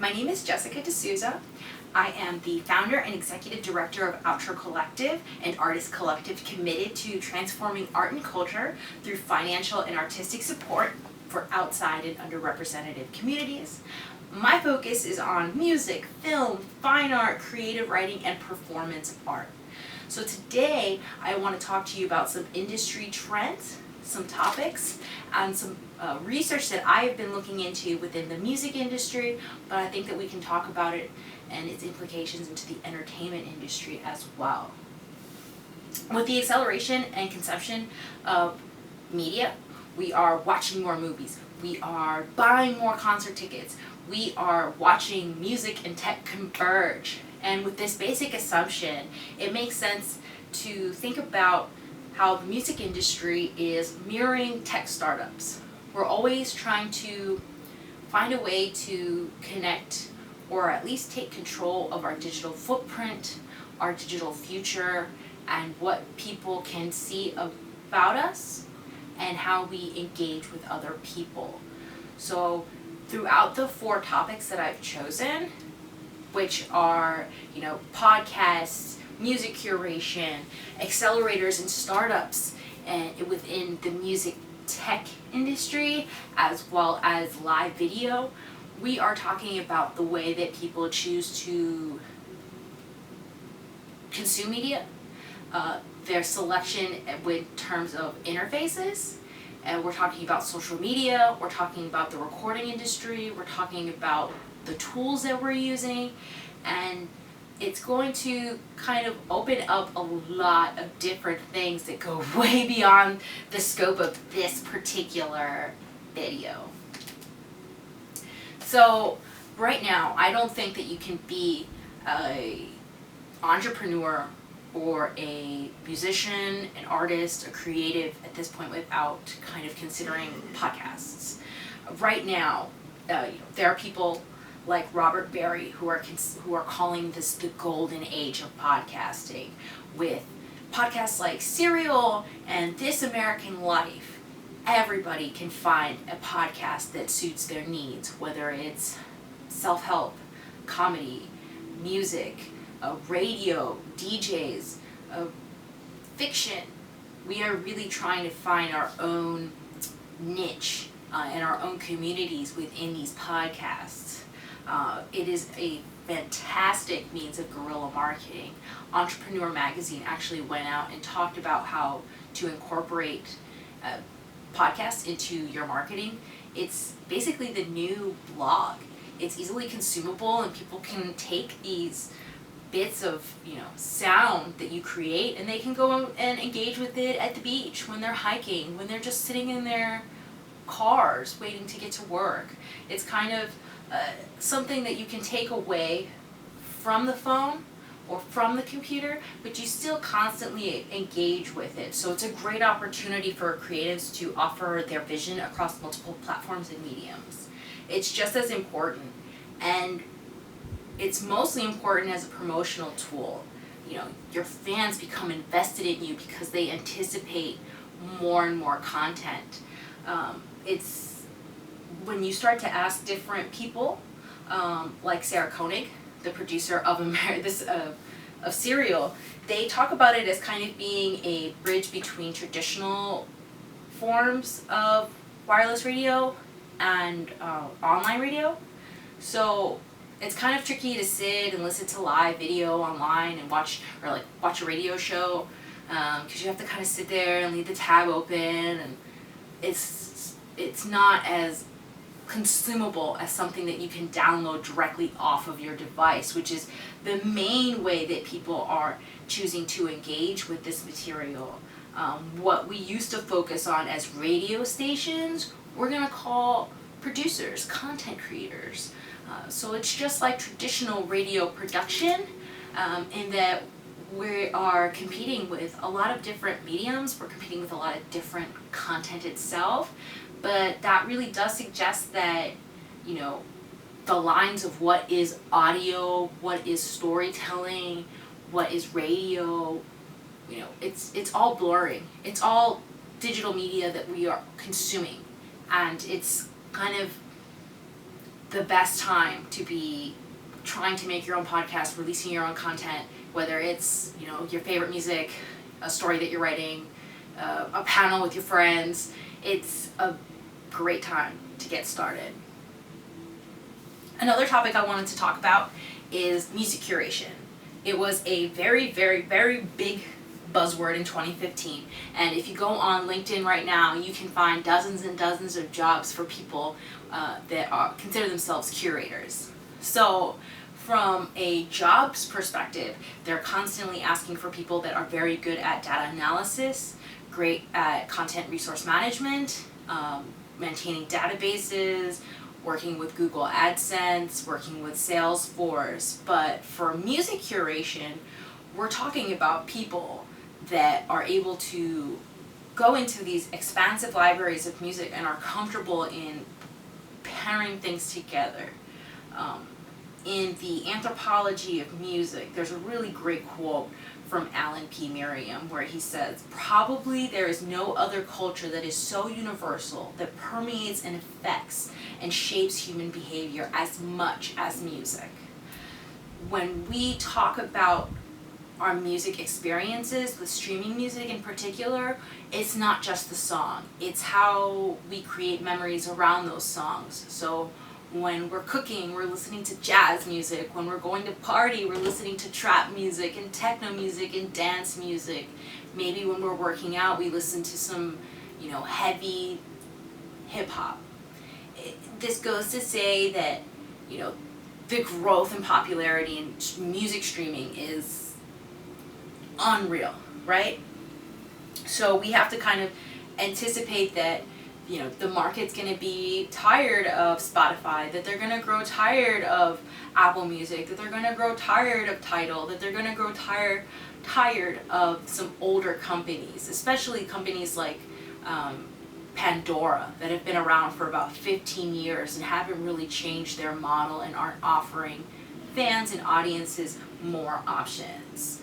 My name is Jessica D'Souza. I am the founder and executive director of Outro Collective, an artist collective committed to transforming art and culture through financial and artistic support for outside and underrepresented communities. My focus is on music, film, fine art, creative writing, and performance art. So today I want to talk to you about some industry trends, some topics, and some research that I have been looking into within the music industry, but I think that we can talk about it and its implications into the entertainment industry as well. With the acceleration and consumption of media, we are watching more movies, we are buying more concert tickets, we are watching music and tech converge. And with this basic assumption, it makes sense to think about how the music industry is mirroring tech startups. We're always trying to find a way to connect or at least take control of our digital footprint, our digital future, and what people can see about us and how we engage with other people. So throughout the 4 topics that I've chosen, which are, podcasts, music curation, accelerators and startups and within the music tech industry, as well as live video, we are talking about the way that people choose to consume media, their selection in terms of interfaces, and we're talking about social media, we're talking about the recording industry, we're talking about the tools that we're using, and it's going to kind of open up a lot of different things that go way beyond the scope of this particular video. So right now, I don't think that you can be an entrepreneur or a musician, an artist, a creative at this point without kind of considering podcasts. Right now, there are people like Robert Berry who are calling this the golden age of podcasting, with podcasts like Serial and This American Life. Everybody can find a podcast that suits their needs, whether it's self-help, comedy, music, radio, DJs, fiction. We are really trying to find our own niche and our own communities within these podcasts. It is a fantastic means of guerrilla marketing. Entrepreneur Magazine actually went out and talked about how to incorporate podcasts into your marketing. It's basically the new blog. It's easily consumable, and people can take these bits of sound that you create, and they can go and engage with it at the beach, when they're hiking, when they're just sitting in their cars waiting to get to work. It's kind of something that you can take away from the phone or from the computer, but you still constantly engage with it. So it's a great opportunity for creatives to offer their vision across multiple platforms and mediums. It's just as important, and it's mostly important as a promotional tool. Your fans become invested in you because they anticipate more and more content. It's when you start to ask different people, like Sarah Koenig, the producer of of Serial, they talk about it as kind of being a bridge between traditional forms of wireless radio and online radio. So it's kind of tricky to sit and listen to live video online and watch a radio show, because you have to kind of sit there and leave the tab open, and it's not as consumable as something that you can download directly off of your device, which is the main way that people are choosing to engage with this material. What we used to focus on as radio stations, we're going to call producers, content creators. So it's just like traditional radio production, in that we are competing with a lot of different mediums, we're competing with a lot of different content itself, but that really does suggest that, the lines of what is audio, what is storytelling, what is radio, it's all blurring. It's all digital media that we are consuming, and it's kind of the best time to be trying to make your own podcast, releasing your own content, whether it's, you know, your favorite music, a story that you're writing, a panel with your friends. It's a great time to get started. Another topic I wanted to talk about is music curation. It was a very, very, very big buzzword in 2015, and if you go on LinkedIn right now, you can find dozens and dozens of jobs for people that consider themselves curators. So from a jobs perspective, they're constantly asking for people that are very good at data analysis, great at content resource management, maintaining databases, working with Google AdSense, working with Salesforce. But for music curation, we're talking about people that are able to go into these expansive libraries of music and are comfortable in pairing things together. In the anthropology of music, there's a really great quote from Alan P. Merriam where he says, "Probably there is no other culture that is so universal, that permeates and affects and shapes human behavior as much as music." When we talk about our music experiences, with streaming music in particular, it's not just the song, it's how we create memories around those songs. So when we're cooking, we're listening to jazz music. When we're going to party, we're listening to trap music and techno music and dance music. Maybe when we're working out, we listen to some, you know, heavy hip hop. This goes to say that, you know, the growth and popularity in music streaming is unreal, right? So we have to kind of anticipate that, you know, the market's going to be tired of Spotify, that they're going to grow tired of Apple Music, that they're going to grow tired of Tidal, that they're going to grow tired of some older companies, especially companies like Pandora, that have been around for about 15 years and haven't really changed their model and aren't offering fans and audiences more options.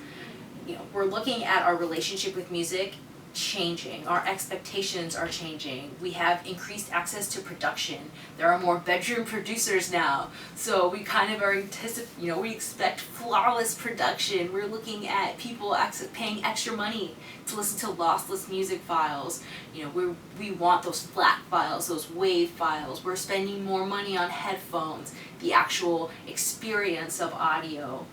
You know, we're looking at our relationship with music changing. Our expectations are changing. We have increased access to production. There are more bedroom producers now. So we kind of are we expect flawless production. We're looking at people paying extra money to listen to lossless music files. You know, we want those FLAC files, those WAV files. We're spending more money on headphones, the actual experience of audio.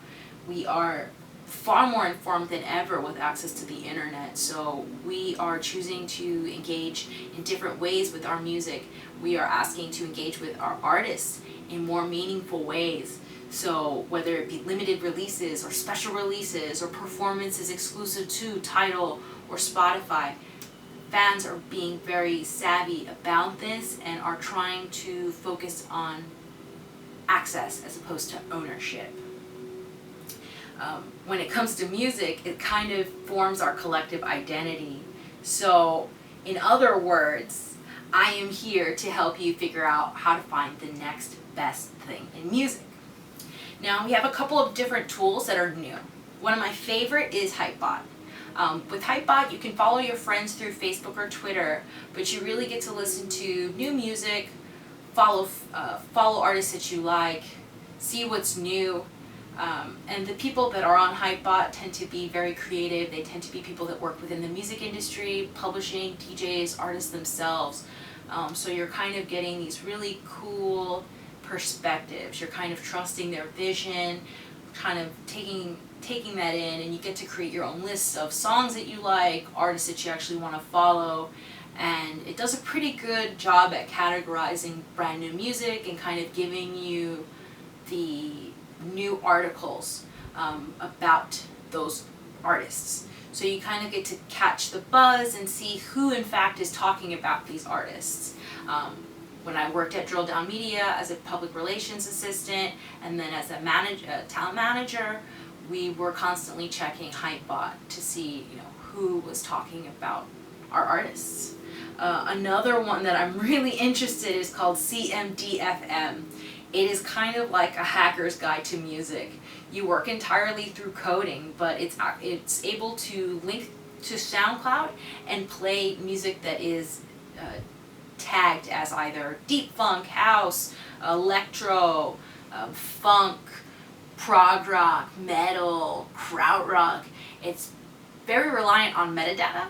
We are far more informed than ever with access to the internet, so we are choosing to engage in different ways with our music. We are asking to engage with our artists in more meaningful ways. So whether it be limited releases or special releases or performances exclusive to Tidal or Spotify, fans are being very savvy about this and are trying to focus on access as opposed to ownership. When it comes to music, it kind of forms our collective identity. So, in other words, I am here to help you figure out how to find the next best thing in music. Now, we have a couple of different tools that are new. One of my favorite is Hypebot. With Hypebot, you can follow your friends through Facebook or Twitter, but you really get to listen to new music, follow artists that you like, see what's new. And the people that are on Hypebot tend to be very creative. They tend to be people that work within the music industry, publishing, DJs, artists themselves. So you're kind of getting these really cool perspectives. You're kind of trusting their vision, kind of taking that in, and you get to create your own lists of songs that you like, artists that you actually want to follow. And it does a pretty good job at categorizing brand new music and kind of giving you the new articles about those artists. So you kind of get to catch the buzz and see who in fact is talking about these artists. When I worked at Drill Down Media as a public relations assistant and then as a talent manager, we were constantly checking Hypebot to see, you know, who was talking about our artists. Another one that I'm really interested in is called CMDFM. It is kind of like a hacker's guide to music. You work entirely through coding, but it's able to link to SoundCloud and play music that is tagged as either deep funk, house, electro, funk, prog rock, metal, krautrock. It's very reliant on metadata,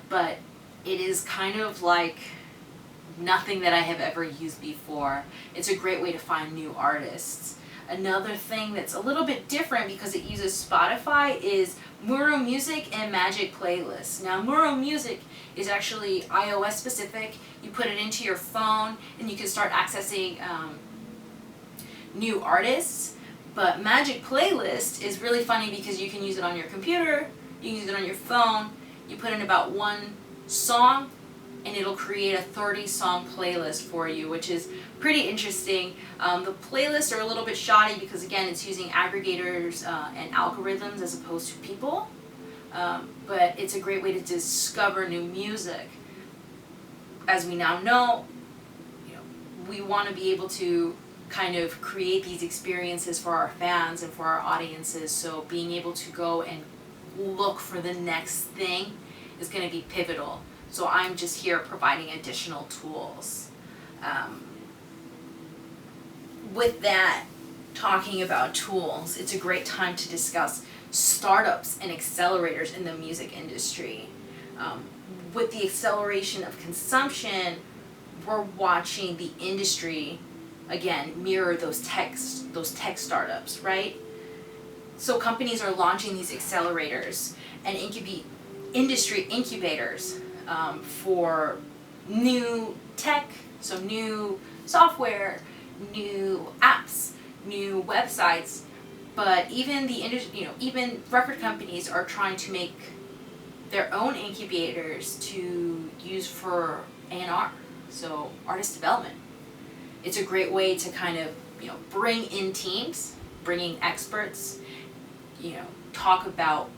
but it is kind of like nothing that I have ever used before. It's a great way to find new artists. Another thing that's a little bit different because it uses Spotify is Muro Music and Magic Playlists. Now Muro Music is actually iOS specific. You put it into your phone and you can start accessing new artists. But Magic Playlist is really funny because you can use it on your computer, you can use it on your phone, you put in about one song and it'll create a 30-song playlist for you, which is pretty interesting. The playlists are a little bit shoddy because, again, it's using aggregators and algorithms as opposed to people. But it's a great way to discover new music. As we now know, we want to be able to kind of create these experiences for our fans and for our audiences. So being able to go and look for the next thing is going to be pivotal. So I'm just here providing additional tools. With that, talking about tools, it's a great time to discuss startups and accelerators in the music industry. With the acceleration of consumption, we're watching the industry, again, mirror those tech startups, right? So companies are launching these accelerators and industry incubators for new tech, so new software, new apps, new websites. But even even record companies are trying to make their own incubators to use for A&R, so artist development. It's a great way to kind of bring in teams, bring in experts, talk about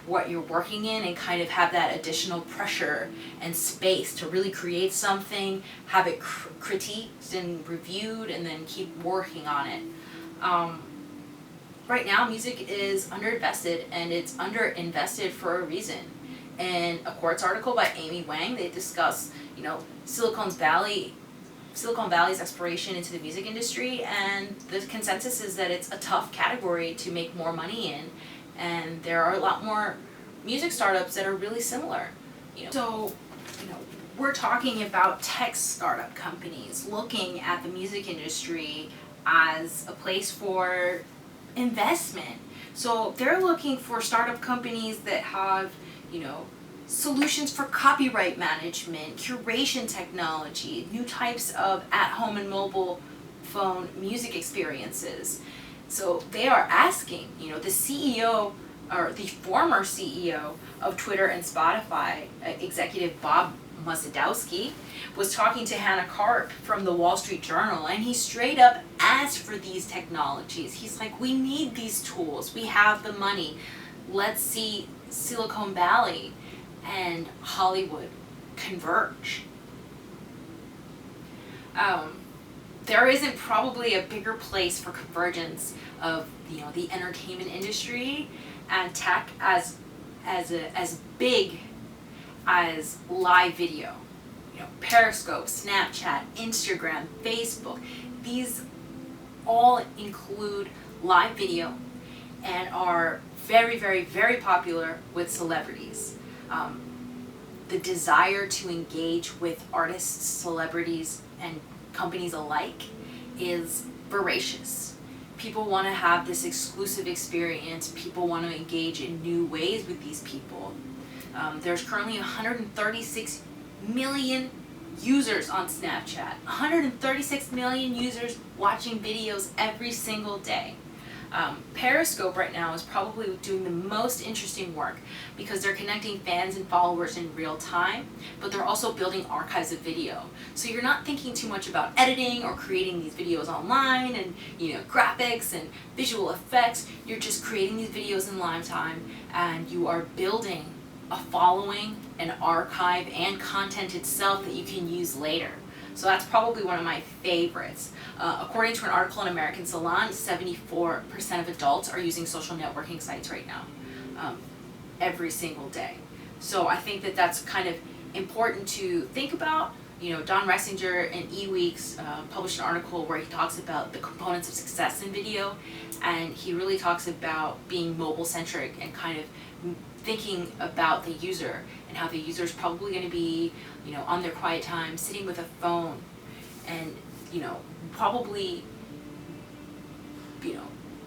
what you're working in and kind of have that additional pressure and space to really create something, have it critiqued and reviewed, and then keep working on it. Right now, music is underinvested, and it's underinvested for a reason. In a Quartz article by Amy Wang, they discuss, Silicon Valley's exploration into the music industry, and the consensus is that it's a tough category to make more money in. And there are a lot more music startups that are really similar. So, we're talking about tech startup companies looking at the music industry as a place for investment. So they're looking for startup companies that have, solutions for copyright management, curation technology, new types of at-home and mobile phone music experiences. So they are asking, the CEO or the former CEO of Twitter and Spotify, executive Bob Mozdowski, was talking to Hannah Karp from the Wall Street Journal, and he straight up asked for these technologies. He's like, we need these tools. We have the money. Let's see Silicon Valley and Hollywood converge. There isn't probably a bigger place for convergence of the entertainment industry and tech as big as live video. Periscope, Snapchat, Instagram, Facebook, these all include live video and are very, very, very popular with celebrities. The desire to engage with artists, celebrities, and companies alike is voracious. People want to have this exclusive experience. People want to engage in new ways with these people. There's currently 136 million users on Snapchat. 136 million users watching videos every single day. Periscope right now is probably doing the most interesting work because they're connecting fans and followers in real time, but they're also building archives of video. So you're not thinking too much about editing or creating these videos online and graphics and visual effects. You're just creating these videos in live time, and you are building a following, an archive, and content itself that you can use later. So that's probably one of my favorites. According to an article in American Salon, 74% of adults are using social networking sites right now, every single day. So I think that that's kind of important to think about Don Ressinger in eWeeks published an article where he talks about the components of success in video, and he really talks about being mobile centric and kind of thinking about the user and how the user is probably going to be, on their quiet time sitting with a phone, and probably,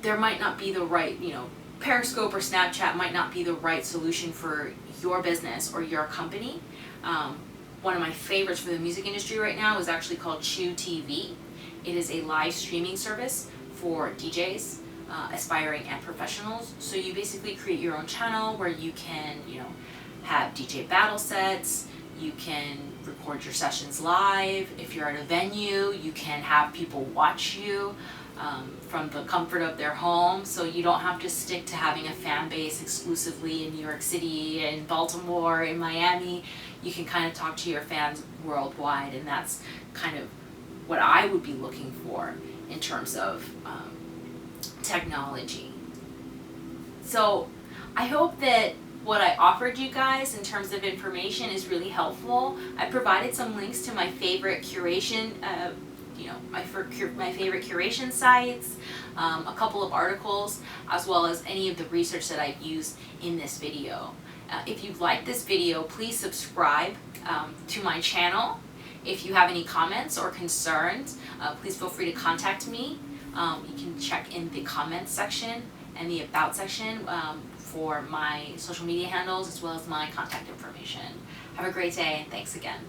there might not be the right, Periscope or Snapchat might not be the right solution for your business or your company. One of my favorites for the music industry right now is actually called Chew TV. It is a live streaming service for DJs, aspiring and professionals. So you basically create your own channel where you can, have DJ battle sets. You can record your sessions live. If you're at a venue, you can have people watch you from the comfort of their home, so you don't have to stick to having a fan base exclusively in New York City, in Baltimore, in Miami. You can kind of talk to your fans worldwide, and that's kind of what I would be looking for in terms of technology. So I hope that what I offered you guys in terms of information is really helpful. I provided some links to my favorite curation, my favorite curation sites, a couple of articles, as well as any of the research that I've used in this video. If you like this video, please subscribe to my channel. If you have any comments or concerns, please feel free to contact me. You can check in the comments section and the about section for my social media handles as well as my contact information. Have a great day, and thanks again.